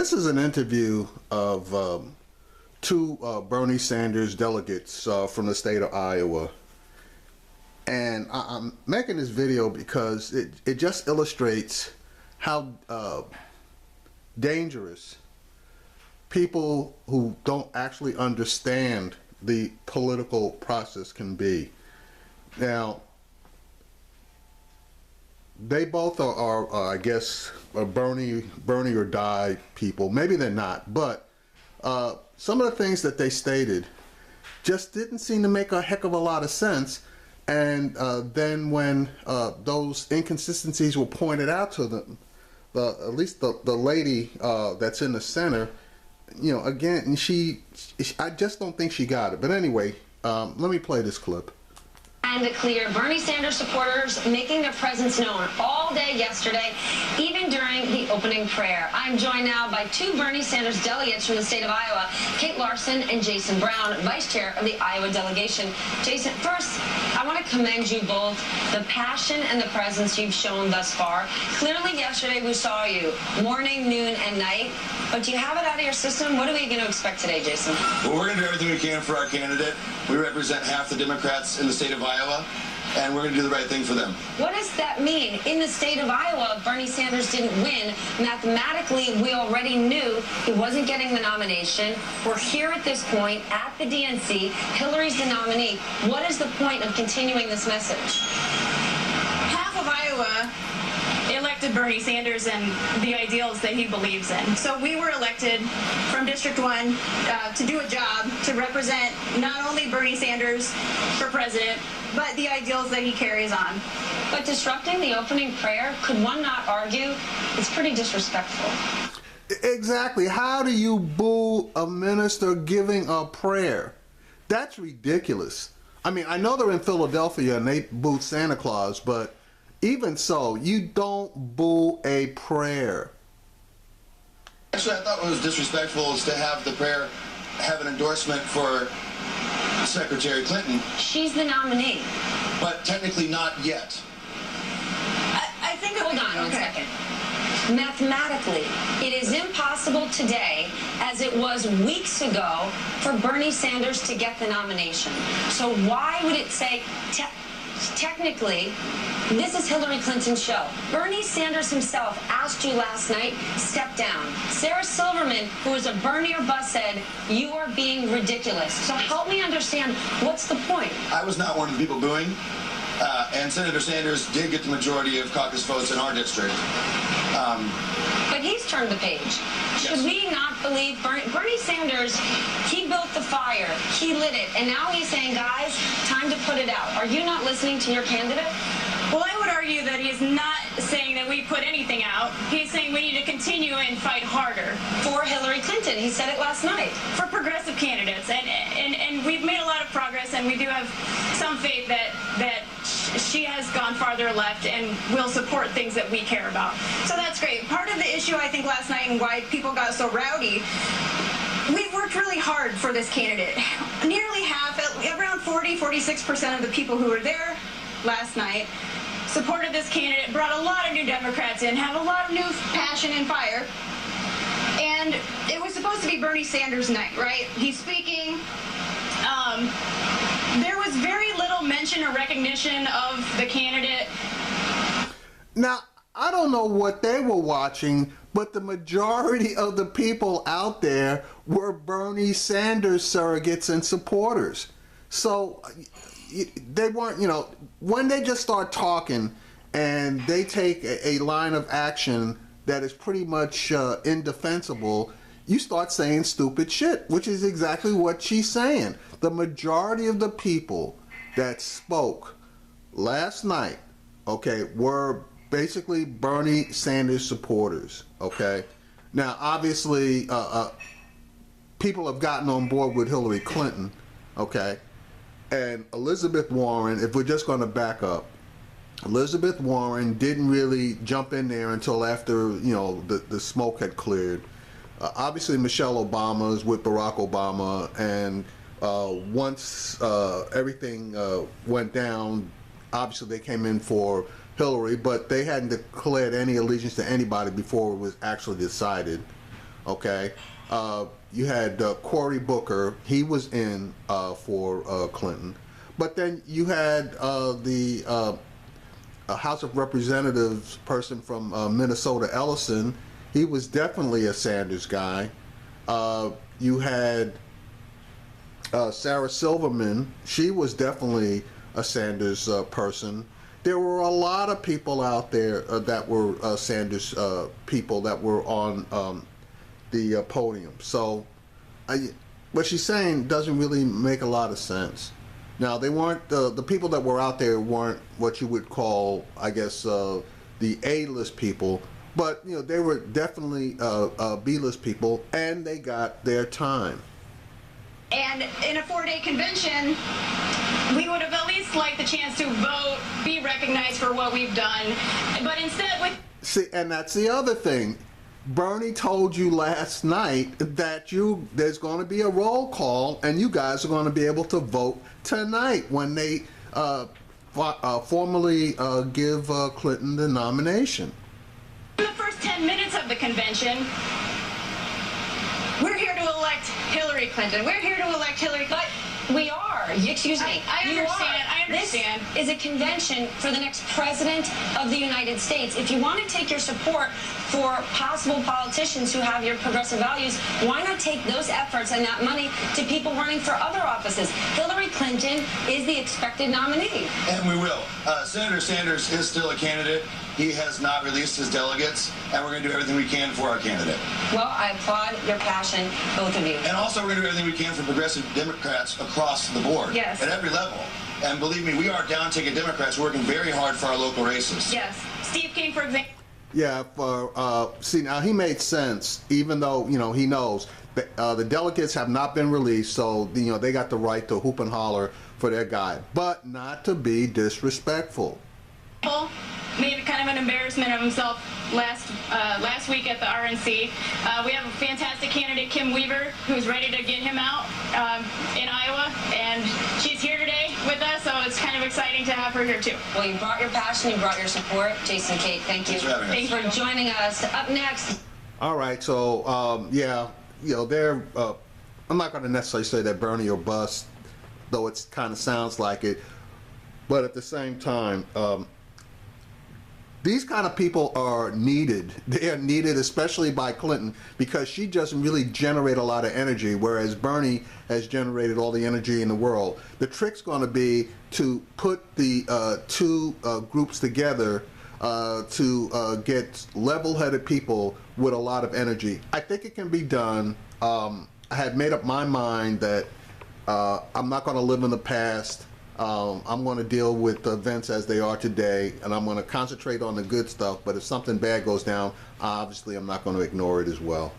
This is an interview of two Bernie Sanders delegates from the state of Iowa. And I'm making this video because it just illustrates how dangerous people who don't actually understand the political process can be. Now, they both are I guess, Bernie or die people. Maybe they're not, but some of the things that they stated just didn't seem to make a heck of a lot of sense. And then when those inconsistencies were pointed out to them, at least the lady that's in the center, you know, again, I just don't think she got it. But anyway, let me play this clip. And clear, Bernie Sanders supporters making their presence known all day yesterday, even during the opening prayer. I'm joined now by two Bernie Sanders delegates from the state of Iowa, Kate Larson and Jason Brown, vice chair of the Iowa delegation. Jason, first, I want to commend you both, the passion and the presence you've shown thus far. Clearly, yesterday we saw you morning, noon, and night. But do you have it out of your system? What are we going to expect today, Jason? Well, we're going to do everything we can for our candidate. We represent half the Democrats in the state of Iowa, and we're going to do the right thing for them. What does that mean? In the state of Iowa, Bernie Sanders didn't win. Mathematically, we already knew he wasn't getting the nomination. We're here at this point at the DNC. Hillary's the nominee. What is the point of continuing this message? Half of Iowa elected Bernie Sanders and the ideals that he believes in. So we were elected from District 1 to do a job to represent not only Bernie Sanders for president, but the ideals that he carries on. But disrupting the opening prayer, could one not argue, it's pretty disrespectful? Exactly. How do you boo a minister giving a prayer? That's ridiculous. I mean, I know they're in Philadelphia and they booed Santa Claus, but even so, you don't boo a prayer. Actually, I thought what was disrespectful is to have the prayer have an endorsement for Secretary Clinton. She's the nominee. But technically not yet. I think... Hold on one second. Mathematically, it is impossible today, as it was weeks ago, for Bernie Sanders to get the nomination. So why would it say... Technically, this is Hillary Clinton's show. Bernie Sanders himself asked you last night, step down. Sarah Silverman, who is a Bernie or bust, said, you are being ridiculous. So help me understand, what's the point? I was not one of the people booing, and Senator Sanders did get the majority of caucus votes in our district. But he's turned the page. Should we not believe Bernie Sanders, he built the fire, he lit it, and now he's saying, guys, time to put it out. Are you not listening to your candidate? Well, I would argue that he's not saying that we put anything out. He's saying we need to continue and fight harder. For Hillary Clinton. He said it last night. For progressive candidates. And we've made a lot of progress, and we do have some faith that she has gone farther left and will support things that we care about. So that's great. Part of the issue, I think, last night and why people got so rowdy, we've worked really hard for this candidate. Nearly half, around 40–46% of the people who were there last night supported this candidate, brought a lot of new Democrats in, have a lot of new passion and fire. And it was supposed to be Bernie Sanders' night, right? He's speaking. There was very little mention or recognition of the candidate. Now, I don't know what they were watching, but the majority of the people out there were Bernie Sanders surrogates and supporters. So they weren't, you know, when they just start talking and they take a line of action that is pretty much indefensible, you start saying stupid shit, which is exactly what she's saying. The majority of the people that spoke last night, okay, were basically Bernie Sanders supporters, okay? Now, obviously, people have gotten on board with Hillary Clinton, okay? And Elizabeth Warren, if we're just going to back up, Elizabeth Warren didn't really jump in there until after, you know, the smoke had cleared. Obviously, Michelle Obama is with Barack Obama, and once everything went down, obviously they came in for Hillary, but they hadn't declared any allegiance to anybody before it was actually decided. Okay, you had Cory Booker. He was in for Clinton, but then you had the House of Representatives person from Minnesota, Ellison. He was definitely a Sanders guy. You had Sarah Silverman. She was definitely a Sanders person. There were a lot of people out there that were Sanders people that were on the podium. So what she's saying doesn't really make a lot of sense. Now, they weren't the people that were out there weren't what you would call, I guess, the A-list people, but you know they were definitely B-list people, and they got their time. And in a 4-day convention, we would have at least liked the chance to vote, be recognized for what we've done, but instead with... See, and that's the other thing. Bernie told you last night that there's going to be a roll call, and you guys are going to be able to vote tonight when they formally give Clinton the nomination. In the first 10 minutes of the convention, we're here to elect Hillary Clinton. We're here to elect Hillary Clinton. We are. Excuse me. I You understand. are. I understand. This is a convention for the next president of the United States. If you want to take your support for possible politicians who have your progressive values, why not take those efforts and that money to people running for other offices? Hillary Clinton is the expected nominee. And we will. Senator Sanders is still a candidate. He has not released his delegates, and we're going to do everything we can for our candidate. Well, I applaud your passion, both of you. And also, we're going to do everything we can for progressive Democrats across the board. Yes. At every level. And believe me, we are down-ticket Democrats working very hard for our local races. Yes. Steve King, for example. Yeah, see, now he made sense, even though, you know, he knows that the delegates have not been released, so, you know, they got the right to hoop and holler for their guy, but not to be disrespectful. Made kind of an embarrassment of himself last week at the RNC. We have a fantastic candidate, Kim Weaver, who's ready to get him out in Iowa, and she's here today with us, so it's kind of exciting to have her here too. Well, you brought your passion, you brought your support. Jason, Kate, thank you. Thanks for having us. Thanks for joining us. Up next. All right, so, yeah, you know, they're, I'm not going to necessarily say that Bernie or bust, though it kind of sounds like it, but at the same time, these kind of people are needed. They are needed, especially by Clinton, because she doesn't really generate a lot of energy, whereas Bernie has generated all the energy in the world. The trick's going to be to put the two groups together to get level-headed people with a lot of energy. I think it can be done. I had made up my mind that I'm not going to live in the past. I'm going to deal with events as they are today, and I'm going to concentrate on the good stuff, but if something bad goes down, obviously I'm not going to ignore it as well.